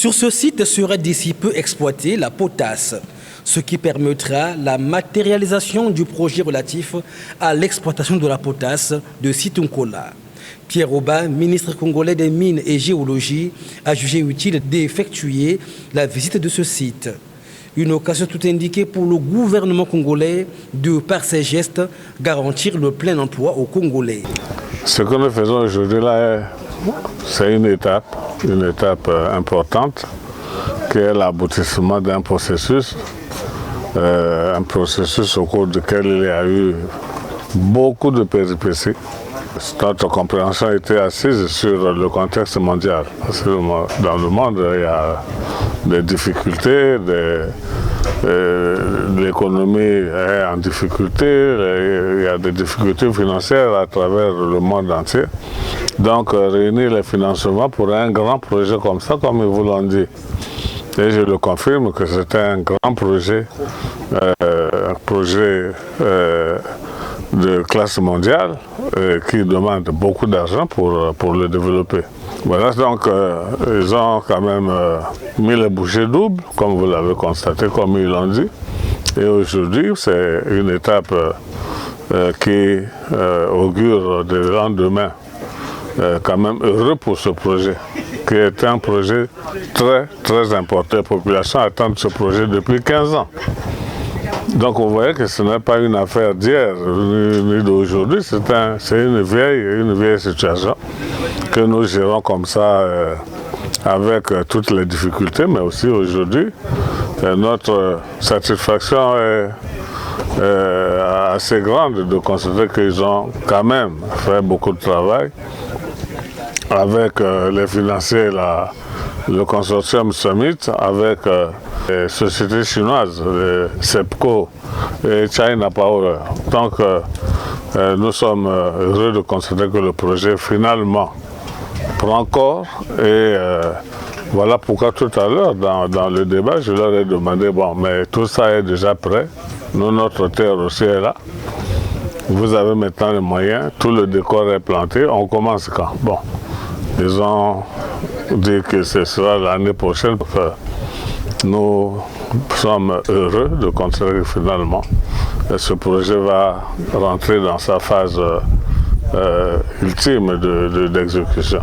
Sur ce site serait d'ici peu exploitée la potasse, ce qui permettra la matérialisation du projet relatif à l'exploitation de la potasse de Situnkola. Pierre Oba, ministre congolais des Mines et Géologie, a jugé utile d'effectuer la visite de ce site. Une occasion tout indiquée pour le gouvernement congolais de, par ses gestes, garantir le plein emploi aux Congolais. Ce que nous faisons aujourd'hui là, c'est une étape importante, qui est l'aboutissement d'un processus au cours duquel il y a eu beaucoup de péripéties. Notre compréhension était assise sur le contexte mondial. Parce que dans le monde, il y a des difficultés, l'économie est en difficulté, il y a des difficultés financières à travers le monde entier. Donc réunir les financements pour un grand projet comme ça, comme ils vous l'ont dit. Et je le confirme que c'est un grand projet, de classe mondiale qui demande beaucoup d'argent pour le développer. Voilà, donc ils ont quand même mis les bouchées doubles, comme vous l'avez constaté, comme ils l'ont dit. Et aujourd'hui, c'est une étape qui augure des lendemains quand même heureux pour ce projet, qui est un projet très, très important. La population attend ce projet depuis 15 ans. Donc vous voyez que ce n'est pas une affaire d'hier ni d'aujourd'hui, c'est une vieille situation que nous gérons comme ça avec toutes les difficultés, mais aussi aujourd'hui, notre satisfaction est assez grande de constater qu'ils ont quand même fait beaucoup de travail avec les financiers, le consortium Summit, avec les sociétés chinoises, les SEPCO et China Power. Donc nous sommes heureux de constater que le projet finalement prend corps et voilà pourquoi tout à l'heure dans le débat je leur ai demandé, bon mais tout ça est déjà prêt, nous, notre terre aussi est là, vous avez maintenant les moyens, tout le décor est planté, on commence quand? Bon, ils ont dit que ce sera l'année prochaine. Nous sommes heureux de constater que finalement ce projet va rentrer dans sa phase ultime d'exécution.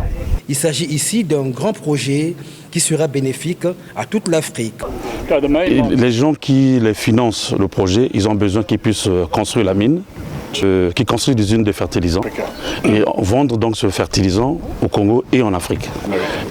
Il s'agit ici d'un grand projet qui sera bénéfique à toute l'Afrique. Les gens qui les financent le projet, ils ont besoin qu'ils puissent construire la mine, qui construisent des usines de fertilisants et vendre donc ce fertilisant au Congo et en Afrique.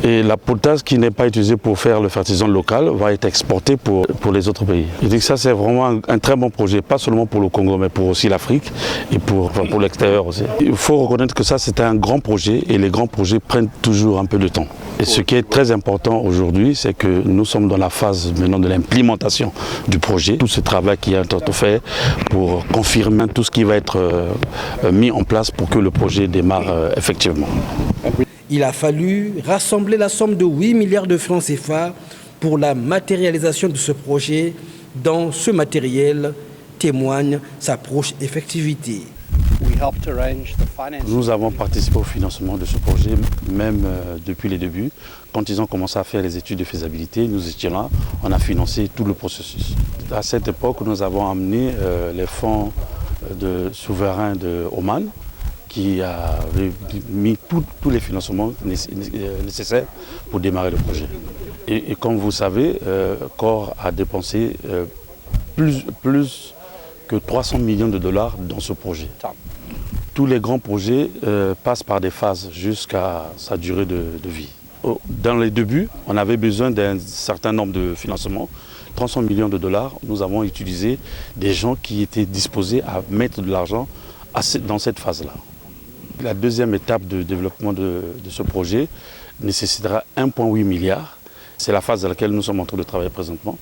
Et la potasse qui n'est pas utilisée pour faire le fertilisant local va être exportée pour les autres pays. Je dis que ça c'est vraiment un très bon projet, pas seulement pour le Congo mais pour aussi l'Afrique et pour l'extérieur aussi. Il faut reconnaître que ça c'est un grand projet et les grands projets prennent toujours un peu de temps. Et ce qui est très important aujourd'hui, c'est que nous sommes dans la phase maintenant de l'implémentation du projet. Tout ce travail qui est fait pour confirmer tout ce qui va être mis en place pour que le projet démarre effectivement. Il a fallu rassembler la somme de 8 milliards de francs CFA pour la matérialisation de ce projet dont ce matériel témoigne sa proche effectivité. Nous avons participé au financement de ce projet, même depuis les débuts. Quand ils ont commencé à faire les études de faisabilité, nous étions là, on a financé tout le processus. À cette époque, nous avons amené les fonds souverains de Oman, qui avait mis tous les financements nécessaires pour démarrer le projet. Et comme vous savez, COR a dépensé plus que 300 millions de dollars dans ce projet. Tous les grands projets passent par des phases jusqu'à sa durée de vie. Dans les débuts, on avait besoin d'un certain nombre de financements. 300 millions de dollars, nous avons utilisé des gens qui étaient disposés à mettre de l'argent dans cette phase-là. La deuxième étape de développement de ce projet nécessitera 1,8 milliard. C'est la phase dans laquelle nous sommes en train de travailler présentement.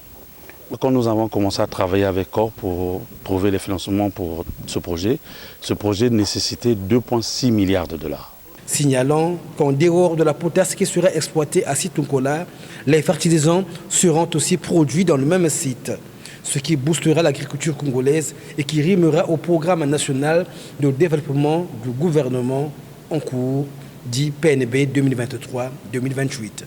Quand nous avons commencé à travailler avec COR pour trouver les financements pour ce projet nécessitait 2,6 milliards de dollars. Signalant qu'en dehors de la potasse qui sera exploitée à Situnkola, les fertilisants seront aussi produits dans le même site, ce qui boostera l'agriculture congolaise et qui rimera au programme national de développement du gouvernement en cours, dit PNB 2023-2028.